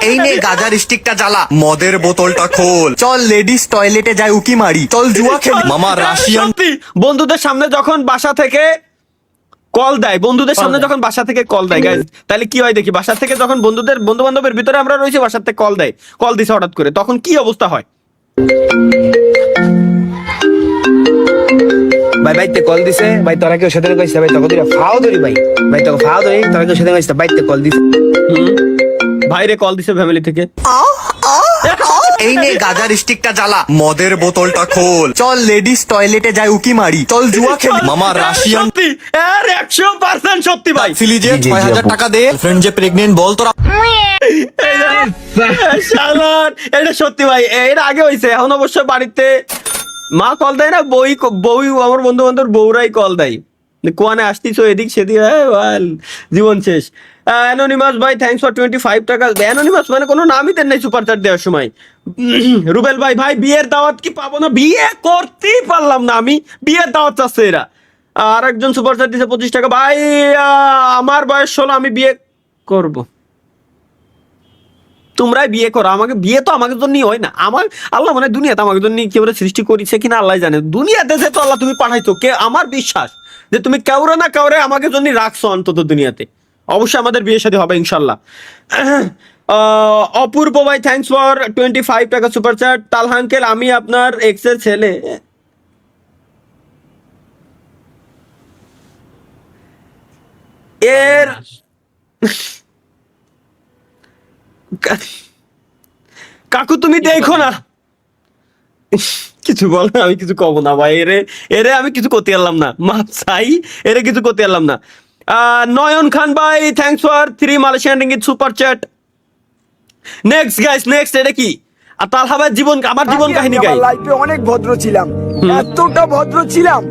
এই নে গাজার স্টিকটা জ্বালা, মদের বোতলটা খোল, চল লেডিস টয়লেটে যাই উকি মারি, চল জুয়া খেলি। মামা রাশিয়ান সত্যি, বন্ধুদের সামনে যখন বাসা থেকে কল দেয়, বন্ধুদের সামনে যখন বাসা থেকে কল দেয় গাইজ, তাহলে কি হয় দেখি, বাসা থেকে যখন বন্ধু বান্ধবের ভিতরে আমরা রয়েছি, বাসার থেকে কল দেয়, কল দিছে হঠাৎ করে, তখন কি অবস্থা হয়? ভাই বাইতে কল দিছে, ভাই তোরা কেউ সাথে কইছে, ভাই তোকে দিরা ফাও ধরি, ভাই তোকে ফাও ধরি, তোরা কেউ সাথে কইছে, বাইতে কল দিছে। ভাইরে কল দিছে ফ্যামিলি থেকে। এই নে গাজার স্টিকটা জ্বালা, মদের বোতলটা খোল, চল লেডিস টয়লেটে যাই উকি মারি, চল জুয়া খেলি। মামা রাশিয়ান সত্যি, 100% সত্যি ভাই। ফিলিজে 6000 টাকা দে, ফ্রেন্ড যে প্রেগনেন্ট বল তোরা। শালার, এটা সত্যি ভাই, এর আগে হইছে, এখন অবশ্য বাড়িতে মা কল দেয় না, বউ আমার বন্ধু বান্ধব বউরাই কল দেয়, কোয়ানে আসতিস এদিক সেদিক, জীবন শেষ। অ্যানোনিমাস ভাই থ্যাঙ্কস ফর 25 টাকা। অ্যানোনিমাস মানে কোনো নামই দেন নাই সুপার চার্ট দেওয়ার সময়। রুবেল ভাই, ভাই বিয়ের দাওয়াত কি পাবো না? বিয়ে করতেই পারলাম না আমি, বিয়ের দাওয়াত চাচ্ছে এরা। আর একজন সুপার চার্ট দিচ্ছে 25 টাকা। ভাই আমার বয়স 16, আমি বিয়ে করব। তোমরাই বিয়ে করো, আমাকে বিয়ে তো আমাকে জন্যই হয় না। আমার আল্লাহ মানে দুনিয়াতে আমাকে জন্য কেউ সৃষ্টি করেছে কিনা আল্লাহ জানে, দুনিয়াতে যে তো আল্লাহ তুমি পাঠাইছো, কে আমার বিশ্বাস যে তুমি কাউরে না কাউরে আমাকে জন্য রাখছো অন্তত দুনিয়াতে। অবশ্যই আমাদের বিয়ে শাদী হবে ইনশাল্লাহ। অপূর্ব ভাই থ্যাঙ্কস ফর 25 টাকা সুপার চ্যাট। তালহা আঙ্কেল, আমি আপনার এক্সের ছেলে। এর কাকু তুমি দেখো না, কিছু বল না, আমি কিছু কব না ভাই, এরে আমি কিছু করতে পারলাম না, মা চাই এরে কিছু করতে পারলাম না। নয়ন খান ভাই thanks for 3 Malaysian ringgit super chat. Next guys, next এটা কি? আর তালহা ভাইয়ের জীবন, আমার জীবন কাহিনী গাই। লাইফে অনেক ভদ্র ছিলাম, এতটা ভদ্র ছিলাম,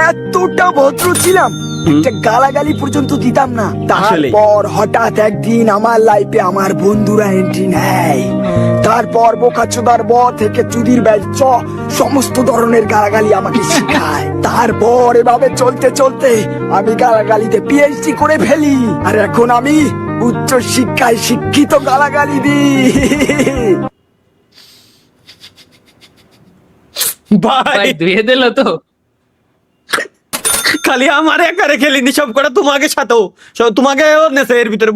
এতটা ভদ্র ছিলাম, একটা গালাগালি পর্যন্ত দিতাম না। তারপর হঠাৎ একদিন আমার লাইফে আমার বন্ধুরা এন্ট্রি নেয়, তারপর বোকাচোদার ব থেকে চুদির ব্যাচ সমস্ত ধরনের গালাগালি আমাকে শেখায়। তারপর এভাবে চলতে চলতে আমি গালাগালিতে পিএইচডি করে ফেলি, আর এখন আমি উচ্চ শিক্ষায় শিক্ষিত গালাগালি দিই। ভাই ধুয়ে দিল তো। খালি আমার একারে খেলিনি, সব করে তোমাকে সাথেও, তোমাকে নেছে এর ভিতরে।